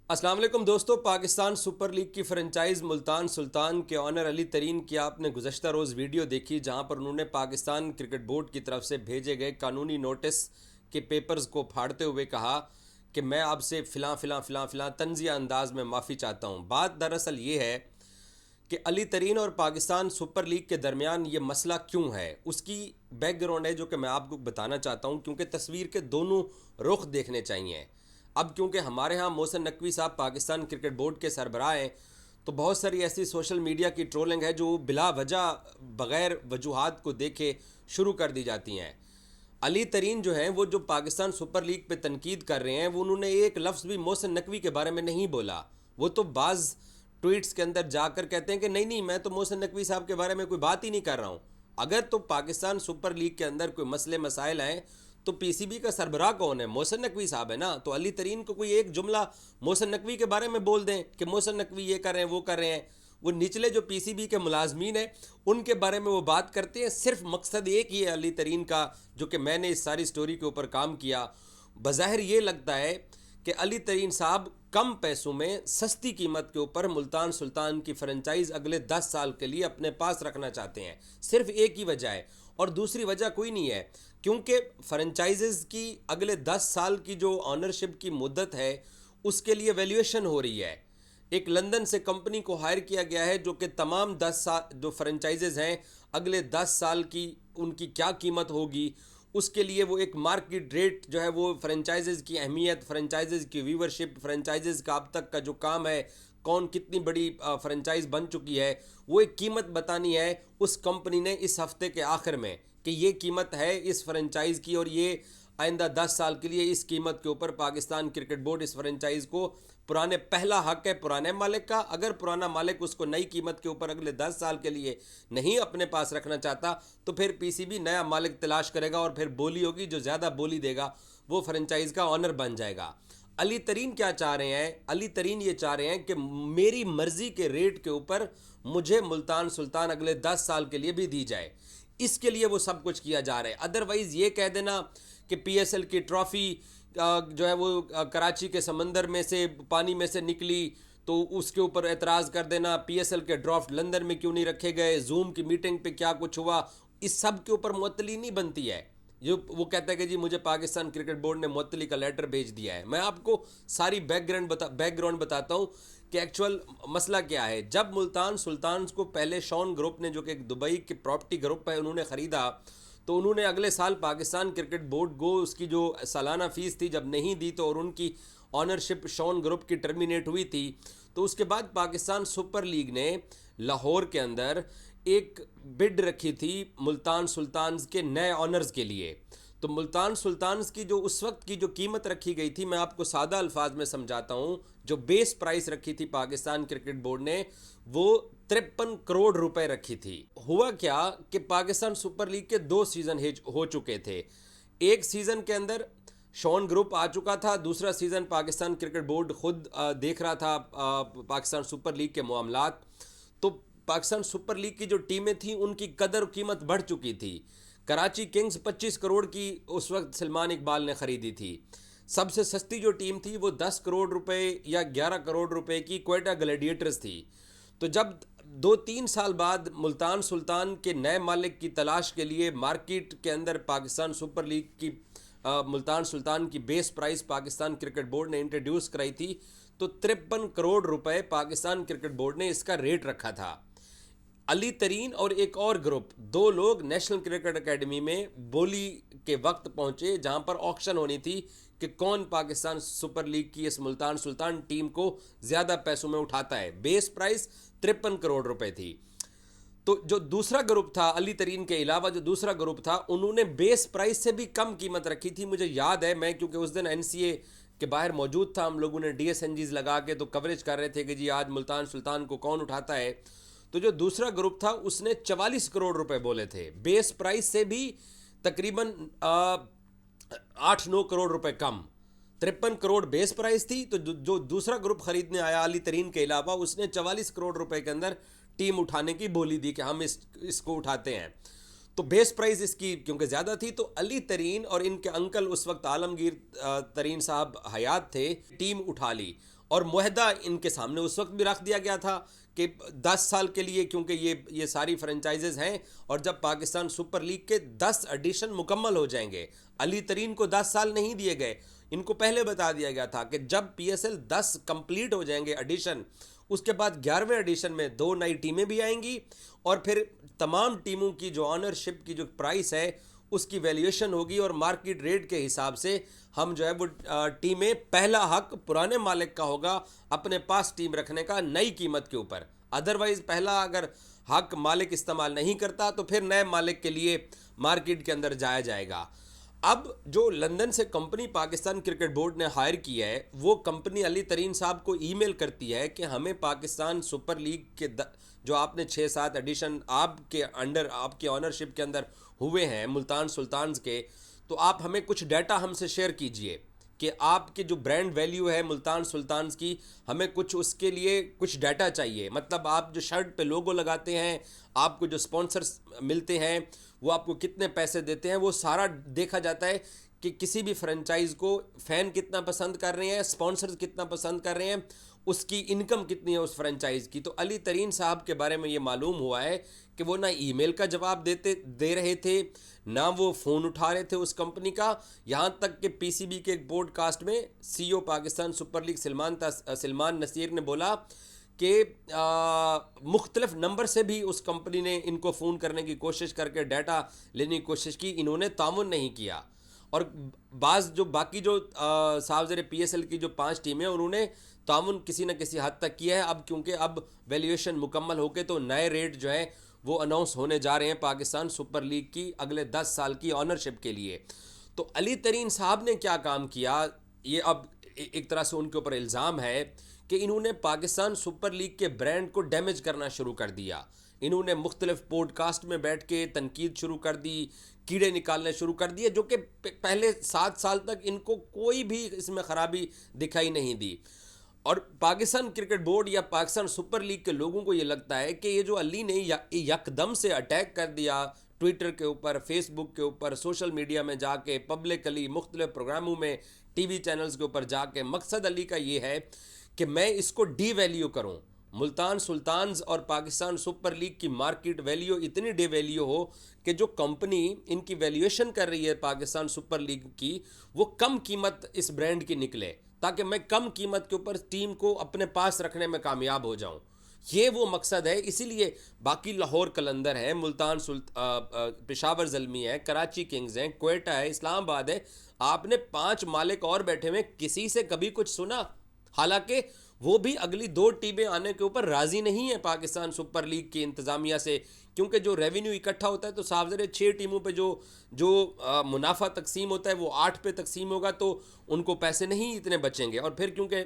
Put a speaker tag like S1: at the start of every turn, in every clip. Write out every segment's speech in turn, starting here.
S1: अस्सलाम वालेकुम दोस्तों। पाकिस्तान सुपर लीग की फ्रेंचाइज मुल्तान सुल्तान के ऑनर अली तरीन की आपने गुज़श्ता रोज़ वीडियो देखी, जहां पर उन्होंने पाकिस्तान क्रिकेट बोर्ड की तरफ से भेजे गए कानूनी नोटिस के पेपर्स को फाड़ते हुए कहा कि मैं आपसे फ़िलाँ फ़िलाँ फ़िलाँ फ़िलाँ तंज़िया अंदाज में माफ़ी चाहता हूँ। बात दरअसल ये है कि अली तरीन और पाकिस्तान सुपर लीग के दरमियान ये मसला क्यों है, उसकी बैकग्राउंड है जो कि मैं आपको बताना चाहता हूँ, क्योंकि तस्वीर के दोनों रुख देखने चाहिए। अब क्योंकि हमारे यहाँ मोहसिन नकवी साहब पाकिस्तान क्रिकेट बोर्ड के सरबराह हैं, तो बहुत सारी ऐसी सोशल मीडिया की ट्रोलिंग है जो बिला वजह बग़ैर वजूहात को देखे शुरू कर दी जाती हैं। अली तरीन जो हैं वो जो पाकिस्तान सुपर लीग पे तनकीद कर रहे हैं, वो उन्होंने एक लफ्ज़ भी मोहसिन नकवी के बारे में नहीं बोला। वो तो बाज़ ट्वीट्स के अंदर जाकर कहते हैं कि नहीं नहीं, मैं तो मोहसिन नकवी साहब के बारे में कोई बात ही नहीं कर रहा हूँ। अगर तो पाकिस्तान सुपर लीग के अंदर कोई मसले मसाइल हैं तो पीसीबी का सरबराह कौन है? मोहसिन नकवी साहब है ना। तो अली तरीन को कोई एक जुमला मोहसिन नकवी के बारे में बोल दें कि मोहसिन नकवी ये कर रहे हैं वो कर रहे हैं। वो निचले जो पीसीबी के मुलाजमीन हैं उनके बारे में वो बात करते हैं। सिर्फ मकसद एक ही है अली तरीन का, जो कि मैंने इस सारी स्टोरी के ऊपर काम किया। बज़ाहिर ये लगता है कि अली तरीन साहब कम पैसों में सस्ती कीमत के ऊपर मुल्तान सुल्तान की फ्रेंचाइज अगले 10 साल के लिए अपने पास रखना चाहते हैं। सिर्फ एक ही वजह है और दूसरी वजह कोई नहीं है, क्योंकि फ्रेंचाइजेज़ की अगले 10 साल की जो ऑनरशिप की मुद्दत है उसके लिए वैल्यूएशन हो रही है। एक लंदन से कंपनी को हायर किया गया है जो कि तमाम 10 साल जो फ्रेंचाइजेज़ हैं अगले 10 साल की उनकी क्या कीमत होगी उसके लिए वो एक मार्केट रेट जो है वो फ्रेंचाइजेज़ की अहमियत, फ्रेंचाइजेज़ की व्यूवरशिप, फ्रेंचाइजेज़ का अब तक का जो काम है, कौन कितनी बड़ी फ्रेंचाइज बन चुकी है, वो एक कीमत बतानी है। उस कंपनी ने इस हफ्ते के आखिर में कि ये कीमत है इस फ्रेंचाइज की और ये आइंदा 10 साल के लिए इस कीमत के ऊपर पाकिस्तान क्रिकेट बोर्ड इस फ्रेंचाइज को पुराने पहला हक है पुराने मालिक का। अगर पुराना मालिक उसको नई कीमत के ऊपर अगले 10 साल के लिए नहीं अपने पास रखना चाहता तो फिर पीसीबी नया मालिक तलाश करेगा और फिर बोली होगी, जो ज़्यादा बोली देगा वो फ्रेंचाइज का ऑनर बन जाएगा। अली तरीन क्या चाह रहे हैं? अली तरीन ये चाह रहे हैं कि मेरी मर्जी के रेट के ऊपर मुझे मुल्तान सुल्तान अगले 10 साल के लिए भी दी जाए। इसके लिए वो सब कुछ किया जा रहा है। अदरवाइज़ ये कह देना कि पीएसएल की ट्रॉफ़ी जो है वो कराची के समंदर में से पानी में से निकली तो उसके ऊपर एतराज़ कर देना, पीएसएल के ड्राफ्ट लंदन में क्यों नहीं रखे गए, जूम की मीटिंग पे क्या कुछ हुआ, इस सब के ऊपर मुअत्तली नहीं बनती है। जो वो कहता है कि जी मुझे पाकिस्तान क्रिकेट बोर्ड ने मुअत्तली का लेटर भेज दिया है। मैं आपको सारी बैकग्राउंड बताता हूँ कि एक्चुअल मसला क्या है। जब मुल्तान सुल्तान को पहले शॉन ग्रुप ने, जो कि एक दुबई के प्रॉपर्टी ग्रुप है, उन्होंने ख़रीदा तो उन्होंने अगले साल पाकिस्तान क्रिकेट बोर्ड को उसकी जो सालाना फ़ीस थी जब नहीं दी तो और उनकी ऑनरशिप शॉन ग्रुप की टर्मिनेट हुई थी, तो उसके बाद पाकिस्तान सुपर लीग ने लाहौर के अंदर एक बिड रखी थी मुल्तान सुल्तान्स के नए ऑनर्स के लिए। तो मुल्तान सुल्तान्स की जो उस वक्त की जो कीमत रखी गई थी, मैं आपको सादा अल्फाज में समझाता हूँ। जो बेस प्राइस रखी थी पाकिस्तान क्रिकेट बोर्ड ने वो 53 करोड़ रुपए रखी थी। हुआ क्या कि पाकिस्तान सुपर लीग के 2 सीज़न हो चुके थे। एक सीज़न के अंदर शॉन ग्रुप आ चुका था, दूसरा सीज़न पाकिस्तान क्रिकेट बोर्ड खुद देख रहा था पाकिस्तान सुपर लीग के मामलात। तो पाकिस्तान सुपर लीग की जो टीमें थीं उनकी कदर कीमत बढ़ चुकी थी। कराची किंग्स 25 करोड़ की उस वक्त सलमान इकबाल ने ख़रीदी थी। सबसे सस्ती जो टीम थी वो 10 करोड़ रुपए या 11 करोड़ रुपए की क्वेटा ग्लैडिएटर्स थी। तो जब 2-3 साल बाद मुल्तान सुल्तान के नए मालिक की तलाश के लिए मार्केट के अंदर पाकिस्तान सुपर लीग की मुल्तान सुल्तान की base price Pakistan cricket board ने इंट्रोड्यूस कराई थी, तो 53 करोड़ रुपए पाकिस्तान क्रिकेट बोर्ड ने इसका रेट रखा था। अली तरीन और एक और ग्रुप, 2 लोग नेशनल क्रिकेट एकेडमी में बोली के वक्त पहुंचे जहां पर ऑक्शन होनी थी कि कौन पाकिस्तान सुपर लीग की इस मुल्तान सुल्तान टीम को ज़्यादा पैसों में उठाता है। बेस प्राइस 53 करोड़ रुपए थी। तो जो दूसरा ग्रुप था अली तरीन के अलावा, जो दूसरा ग्रुप था उन्होंने बेस प्राइस से भी कम कीमत रखी थी। मुझे याद है, मैं क्योंकि उस दिन एनसीए के बाहर मौजूद था, हम लोगों ने डीएसएनजीज लगा के तो कवरेज कर रहे थे कि जी आज मुल्तान सुल्तान को कौन उठाता है। तो जो दूसरा ग्रुप था उसने 44 करोड़ रुपए बोले थे, बेस प्राइस से भी तकरीबन 8-9 करोड़ रुपए कम। 53 करोड़ बेस प्राइस थी, तो जो दूसरा ग्रुप खरीदने आया अली तरीन के अलावा उसने 44 करोड़ रुपए के अंदर टीम उठाने की बोली दी कि हम इसको उठाते हैं। तो बेस प्राइस इसकी क्योंकि ज़्यादा थी, तो अली तरीन और इनके अंकल उस वक्त आलमगीर तरीन साहब हयात थे, टीम उठा ली और मुहदा इनके सामने उस वक्त भी रख दिया गया था कि 10 साल के लिए, क्योंकि ये सारी फ्रेंचाइजेज हैं और जब पाकिस्तान सुपर लीग के 10 एडिशन मुकम्मल हो जाएंगे, अली तरीन को 10 साल नहीं दिए गए, इनको पहले बता दिया गया था कि जब पीएसएल 10 कंप्लीट हो जाएंगे एडिशन, उसके बाद 11वें एडिशन में 2 नई टीमें भी आएंगी और फिर तमाम टीमों की जो ऑनरशिप की जो प्राइस है उसकी वैल्यूएशन होगी और मार्केट रेट के हिसाब से हम जो है वो टीमें, पहला हक पुराने मालिक का होगा अपने पास टीम रखने का नई कीमत के ऊपर। अदरवाइज पहला अगर हक मालिक इस्तेमाल नहीं करता तो फिर नए मालिक के लिए मार्केट के अंदर जाया जाएगा। अब जो लंदन से कंपनी पाकिस्तान क्रिकेट बोर्ड ने हायर की है, वो कंपनी अली तरीन साहब को ईमेल करती है कि हमें पाकिस्तान सुपर लीग के जो आपने 6-7 एडिशन आपके अंडर, आपके ऑनरशिप के अंदर हुए हैं मुल्तान सुल्तान्स के, तो आप हमें कुछ डाटा हमसे शेयर कीजिए कि आपकी जो ब्रांड वैल्यू है मुल्तान सुल्तान्स की, हमें कुछ उसके लिए कुछ डाटा चाहिए। मतलब आप जो शर्ट पे लोगो लगाते हैं, आपको जो स्पॉन्सर्स मिलते हैं, वो आपको कितने पैसे देते हैं, वो सारा देखा जाता है कि किसी भी फ्रेंचाइज को फ़ैन कितना पसंद कर रहे हैं, स्पॉन्सर्स कितना पसंद कर रहे हैं, उसकी इनकम कितनी है उस फ्रेंचाइज की। तो अली तरीन साहब के बारे में ये मालूम हुआ है कि वो ना ईमेल का जवाब दे रहे थे, ना वो फ़ोन उठा रहे थे उस कंपनी का। यहाँ तक कि पीसीबी के एक पॉडकास्ट में CEO Pakistan Super League Salman Naseer ने बोला कि मुख्तलिफ नंबर से भी उस कंपनी ने इनको फ़ोन करने की कोशिश करके डाटा लेने की कोशिश की, इन्होंने तामुन नहीं किया। और जो बाकी जो सावज़र पीएसएल की जो 5 टीमें हैं उन्होंने तामुन किसी न किसी हद तक किया है। अब क्योंकि अब वैल्यूएशन मुकम्मल होके तो नए रेट जो है वो अनाउंस होने जा रहे हैं पाकिस्तान सुपर लीग की अगले 10 साल की ऑनरशिप के लिए। तो अली तरीन साहब ने क्या काम किया, ये अब एक तरह से उनके ऊपर इल्ज़ाम है कि इन्होंने पाकिस्तान सुपर लीग के ब्रांड को डैमेज करना शुरू कर दिया। इन्होंने मुख्तलिफ पॉडकास्ट में बैठ के तनकीद शुरू कर दी, कीड़े निकालने शुरू कर दिए, जो कि पहले 7 साल तक इनको कोई भी इसमें ख़राबी दिखाई नहीं दी। और पाकिस्तान क्रिकेट बोर्ड या पाकिस्तान सुपर लीग के लोगों को ये लगता है कि ये जो अली ने यकदम से अटैक कर दिया ट्विटर के ऊपर, फेसबुक के ऊपर, सोशल मीडिया में जाके, पब्लिकली मुख्तलिफ प्रोग्रामों में, टीवी चैनल्स के ऊपर जाके, मकसद अली का ये है कि मैं इसको डी वैल्यू करूँ। मुल्तान सुल्तान्स और पाकिस्तान सुपर लीग की मार्केट वैल्यू इतनी डी वैल्यू हो कि जो कंपनी इनकी वैल्यूएशन कर रही है पाकिस्तान सुपर लीग की, वो कम कीमत इस ब्रांड की निकले, ताकि मैं कम कीमत के ऊपर टीम को अपने पास रखने में कामयाब हो जाऊं। ये वो मकसद है। इसीलिए बाकी लाहौर कलंदर है, मुल्तान पेशावर ज़ल्मी है, कराची किंग्स हैं, क्वेटा है, इस्लामाबाद है, आपने 5 मालिक और बैठे हुए, किसी से कभी कुछ सुना? हालांकि वो भी अगली 2 टीमें आने के ऊपर राज़ी नहीं है पाकिस्तान सुपर लीग की इंतज़ामिया से, क्योंकि जो रेवेन्यू इकट्ठा होता है तो साफ ज़रे 6 टीमों पे जो मुनाफा तकसीम होता है वो 8 पे तकसीम होगा, तो उनको पैसे नहीं इतने बचेंगे। और फिर क्योंकि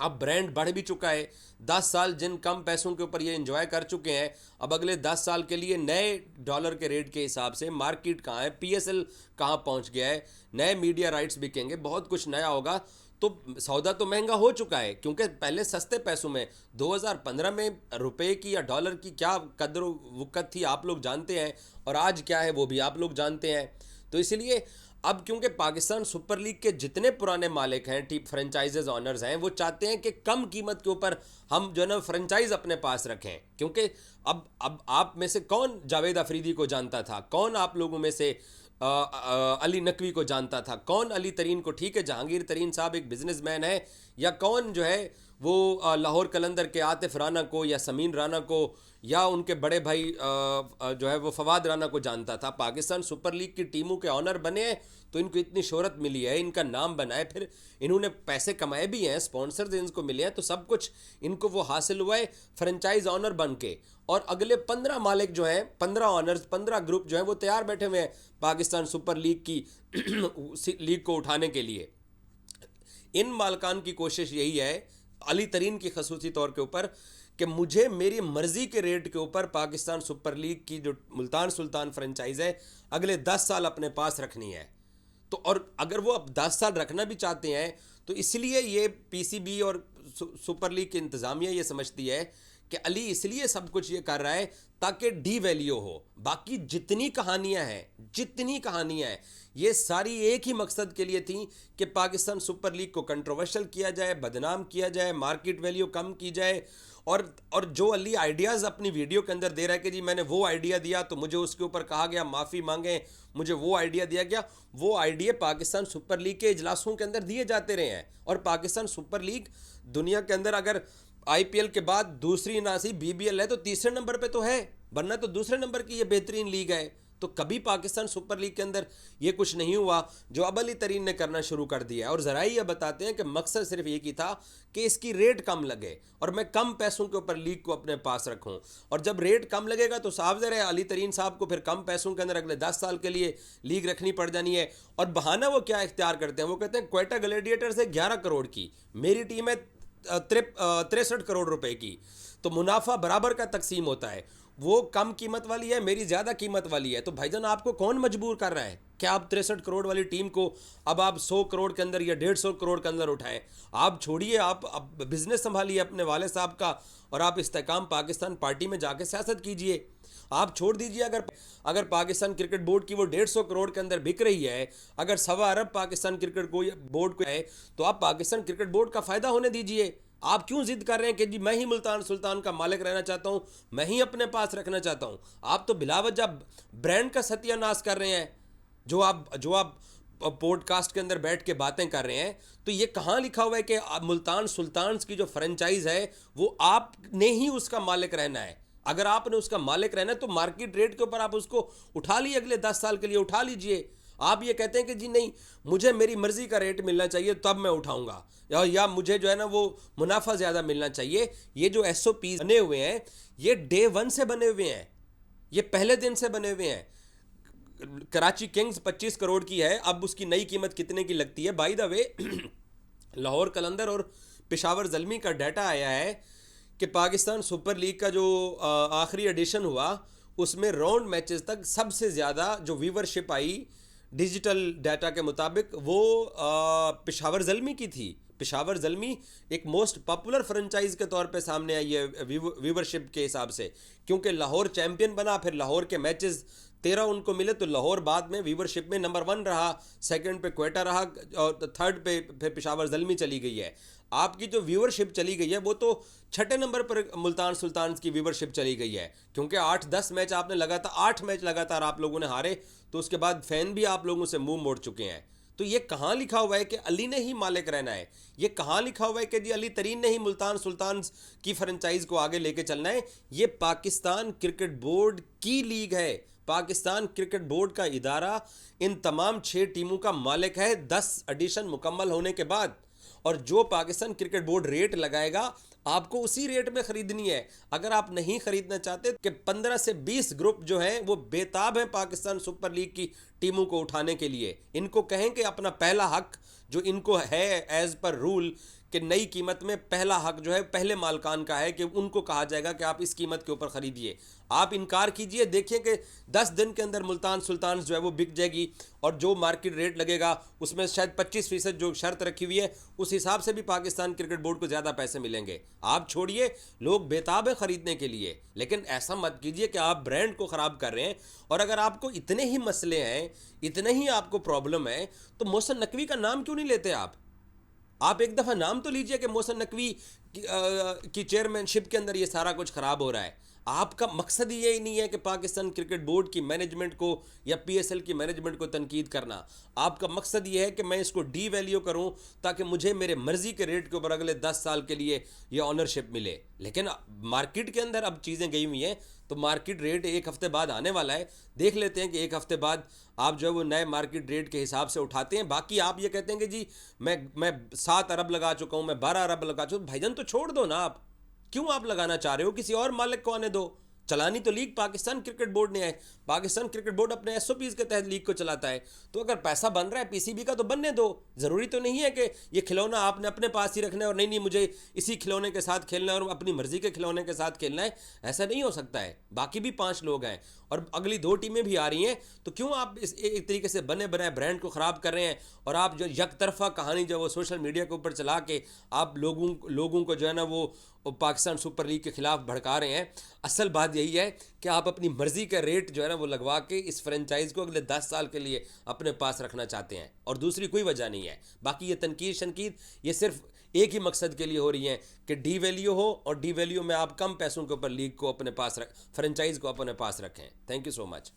S1: अब ब्रांड बढ़ भी चुका है, 10 साल जिन कम पैसों के ऊपर ये एंजॉय कर चुके हैं, अब अगले 10 साल के लिए नए डॉलर के रेट के हिसाब से मार्केट कहाँ है, पीएसएल कहाँ पहुँच गया है, नए मीडिया राइट्स बिकेंगे, बहुत कुछ नया होगा। तो सौदा तो महंगा हो चुका है, क्योंकि पहले सस्ते पैसों में 2015 में रुपए की या डॉलर की क्या कदर वक़्त थी आप लोग जानते हैं, और आज क्या है वो भी आप लोग जानते हैं। तो इसलिए अब क्योंकि पाकिस्तान सुपर लीग के जितने पुराने मालिक हैं, टीम फ्रेंचाइजेज ऑनर्स हैं, वो चाहते हैं कि कम कीमत के ऊपर हम जो है ना फ्रेंचाइज अपने पास रखें। क्योंकि अब आप में से कौन जावेद अफरीदी को जानता था, कौन आप लोगों में से अली नकवी को जानता था, कौन अली तरीन को, ठीक है जहांगीर तरीन साहब एक बिजनेसमैन है, या कौन जो है वो लाहौर कलंदर के आतिफ राना को या समीन राना को या उनके बड़े भाई जो है वो फवाद राना को जानता था। पाकिस्तान सुपर लीग की टीमों के ऑनर बने हैं तो इनको इतनी शोहरत मिली है, इनका नाम बनाए, फिर इन्होंने पैसे कमाए भी हैं, स्पॉन्सर्स इनको मिले हैं, तो सब कुछ इनको वो हासिल हुआ है फ्रेंचाइज ऑनर बन के। और अगले 15 मालिक जो हैं, 15 ऑनर्स, 15 ग्रुप जो हैं वो तैयार बैठे हुए हैं पाकिस्तान सुपर लीग की लीग को उठाने के लिए। इन मालकान की कोशिश यही है अली तरीन की खसूसी तौर के ऊपर कि मुझे मेरी मर्ज़ी के रेट के ऊपर पाकिस्तान सुपर लीग की जो मुल्तान सुल्तान फ्रेंचाइज है अगले 10 साल अपने पास रखनी है। तो और अगर वो अब 10 साल रखना भी चाहते हैं तो इसलिए ये पीसीबी और सुपर लीग की इंतज़ामिया ये समझती है कि अली इसलिए सब कुछ ये कर रहा है ताकि डी वैल्यू हो। बाकी जितनी कहानियां हैं ये सारी एक ही मकसद के लिए थी कि पाकिस्तान सुपर लीग को कंट्रोवर्शियल किया जाए, बदनाम किया जाए, मार्केट वैल्यू कम की जाए। और जो अली आइडियाज़ अपनी वीडियो के अंदर दे रहा है कि जी मैंने वो आइडिया दिया तो मुझे उसके ऊपर कहा गया माफ़ी मांगे, मुझे वो आइडिया दिया गया, वो आइडिया पाकिस्तान सुपर लीग के इजलासों के अंदर दिए जाते रहे हैं। और पाकिस्तान सुपर लीग दुनिया के अंदर अगर आईपीएल के बाद दूसरी ना सी बीबीएल है तो तीसरे नंबर पे तो है, वरना तो दूसरे नंबर की ये बेहतरीन लीग है। तो कभी पाकिस्तान सुपर लीग के अंदर ये कुछ नहीं हुआ जो अब अली तरीन ने करना शुरू कर दिया है। और ज़रा ये बताते हैं कि मकसद सिर्फ एक ही था कि इसकी रेट कम लगे और मैं कम पैसों के ऊपर लीग को अपने पास रखूं। और जब रेट कम लगेगा तो साफ ज़रा है अली तरीन साहब को फिर कम पैसों के अंदर अगले 10 साल के लिए लीग रखनी पड़ जानी है। और बहाना वो क्या इख्तियार करते हैं, वो कहते हैं क्वेटा ग्लैडिएटर से 11 करोड़ की, मेरी टीम है 63 करोड़ रुपए की, तो मुनाफा बराबर का तकसीम होता है। वो कम कीमत वाली है, मेरी ज़्यादा कीमत वाली है। तो भाईजान आपको कौन मजबूर कर रहा है कि आप 63 करोड़ वाली टीम को अब आप 100 करोड़ के अंदर या 150 करोड़ के अंदर उठाएं? आप छोड़िए, आप बिजनेस संभालिए अपने वाले साहब का और आप इस्तेकाम पाकिस्तान पार्टी में जाके सियासत कीजिए। आप छोड़ दीजिए, अगर पाकिस्तान क्रिकेट बोर्ड की वो 150 करोड़ के अंदर बिक रही है, अगर 1.25 अरब पाकिस्तान क्रिकेट को बोर्ड को है, तो आप पाकिस्तान क्रिकेट बोर्ड का फ़ायदा होने दीजिए। आप क्यों जिद कर रहे हैं कि जी मैं ही मुल्तान सुल्तान का मालिक रहना चाहता हूं, मैं ही अपने पास रखना चाहता हूं? आप तो बिलावजह ब्रांड का सत्यानाश कर रहे हैं। जो आप पॉडकास्ट के अंदर बैठ के बातें कर रहे हैं, तो ये कहाँ लिखा हुआ है कि मुल्तान सुल्तान की जो फ्रेंचाइज है वो आपने ही उसका मालिक रहना है? अगर आपने उसका मालिक रहना है तो मार्केट रेट के ऊपर आप उसको उठा लीजिए, अगले 10 साल के लिए उठा लीजिए। आप ये कहते हैं कि जी नहीं, मुझे मेरी मर्जी का रेट मिलना चाहिए तब मैं उठाऊंगा, या मुझे जो है ना वो मुनाफा ज़्यादा मिलना चाहिए। ये जो एसओपी बने हुए हैं ये डे 1 से बने हुए हैं, ये पहले दिन से बने हुए हैं। कराची किंग्स 25 करोड़ की है, अब उसकी नई कीमत कितने की लगती है? बाय द वे लाहौर कलंदर और पेशावर ज़ल्मी का डाटा आया है कि पाकिस्तान सुपर लीग का जो आखिरी एडिशन हुआ उसमें राउंड मैचेस तक सबसे ज़्यादा जो व्यूवरशिप आई डिजिटल डाटा के मुताबिक वो पेशावर ज़ल्मी की थी। पेशावर ज़ल्मी एक मोस्ट पॉपुलर फ्रेंचाइज के तौर पे सामने आई है व्यूवरशिप के हिसाब से, क्योंकि लाहौर चैंपियन बना, फिर लाहौर के मैचेस 13 उनको मिले, तो लाहौर बाद में व्यूवरशिप में नंबर 1 रहा, सेकंड पे क्वेटा रहा और थर्ड पे फिर पेशावर ज़ल्मी चली गई है। आपकी जो व्यूवरशिप चली गई है वो तो 6ठे नंबर पर मुल्तान सुल्तान की व्यूवरशिप चली गई है, क्योंकि 8-10 मैच आपने लगातार 8 मैच लगातार आप लोगों ने हारे, तो उसके बाद फैन भी आप लोगों से मुंह मोड़ चुके हैं। तो ये कहाँ लिखा हुआ है कि अली ने ही मालिक रहना है? ये कहाँ लिखा हुआ है कि जी अली तरीन ने ही मुल्तान सुल्तान की फ्रेंचाइज को आगे लेके चलना है? ये पाकिस्तान क्रिकेट बोर्ड की लीग है। पाकिस्तान क्रिकेट बोर्ड का इदारा इन तमाम 6 टीमों का मालिक है 10 एडिशन मुकम्मल होने के बाद। और जो पाकिस्तान क्रिकेट बोर्ड रेट लगाएगा आपको उसी रेट में खरीदनी है। अगर आप नहीं खरीदना चाहते कि 15 से 20 ग्रुप जो हैं वो बेताब हैं पाकिस्तान सुपर लीग की टीमों को उठाने के लिए, इनको कहें कि अपना पहला हक जो इनको है एज पर रूल कि नई कीमत में पहला हक जो है पहले मालकान का है, कि उनको कहा जाएगा कि आप इस कीमत के ऊपर ख़रीदिए। आप इनकार कीजिए, देखिए कि 10 दिन के अंदर मुल्तान सुल्तान जो है वो बिक जाएगी और जो मार्केट रेट लगेगा उसमें शायद 25% जो शर्त रखी हुई है उस हिसाब से भी पाकिस्तान क्रिकेट बोर्ड को ज़्यादा पैसे मिलेंगे। आप छोड़िए, लोग बेताब है ख़रीदने के लिए, लेकिन ऐसा मत कीजिए कि आप ब्रांड को ख़राब कर रहे हैं। और अगर आपको इतने ही मसले हैं, इतने ही आपको प्रॉब्लम है, तो मोहसिन नकवी का नाम क्यों नहीं लेते आप एक दफ़ा नाम तो लीजिए कि मोहसिन नकवी की चेयरमैनशिप के अंदर ये सारा कुछ ख़राब हो रहा है। आपका मकसद ये ही नहीं है कि पाकिस्तान क्रिकेट बोर्ड की मैनेजमेंट को या पीएसएल की मैनेजमेंट को तनकीद करना। आपका मकसद ये है कि मैं इसको डी वैल्यू करूं ताकि मुझे मेरे मर्ज़ी के रेट के ऊपर अगले 10 साल के लिए ये ऑनरशिप मिले। लेकिन मार्केट के अंदर अब चीज़ें गई हुई हैं, तो मार्केट रेट एक हफ़्ते बाद आने वाला है। देख लेते हैं कि एक हफ़्ते बाद आप जो है वो नए मार्केट रेट के हिसाब से उठाते हैं। बाकी आप ये कहते हैं कि जी मैं 7 अरब लगा चुका हूँ, मैं 12 अरब लगा चुका हूँ। भाईजान तो छोड़ दो ना, आप क्यों आप लगाना चाह रहे हो? किसी और मालिक को आने दो। चलानी तो लीग पाकिस्तान क्रिकेट बोर्ड ने है। पाकिस्तान क्रिकेट बोर्ड अपने एसओपीज के तहत लीग को चलाता है। तो अगर पैसा बन रहा है पीसीबी का तो बनने दो। ज़रूरी तो नहीं है कि ये खिलौना आपने अपने पास ही रखना है और नहीं मुझे इसी खिलौने के साथ खेलना है और अपनी मर्जी के खिलौने के साथ खेलना है। ऐसा नहीं हो सकता है। बाकी भी 5 लोग हैं और अगली 2 टीमें भी आ रही हैं। तो क्यों आप इस एक तरीके से बने बनाए ब्रांड को ख़राब कर रहे हैं? और आप जो यकतरफा कहानी जो वो सोशल मीडिया के ऊपर चला के आप लोगों को जो है ना वो पाकिस्तान सुपर लीग के खिलाफ भड़का रहे हैं। असल बात यही है कि आप अपनी मर्जी का रेट जो है ना वो लगवा के इस फ्रेंचाइज को अगले 10 साल के लिए अपने पास रखना चाहते हैं और दूसरी कोई वजह नहीं है। बाकी ये तनकीद शनकीद ये सिर्फ एक ही मकसद के लिए हो रही है कि डी वैल्यू हो और डी वैल्यू में आप कम पैसों के ऊपर लीग को अपने पास फ्रेंचाइज को अपने पास रखें। Thank you so much.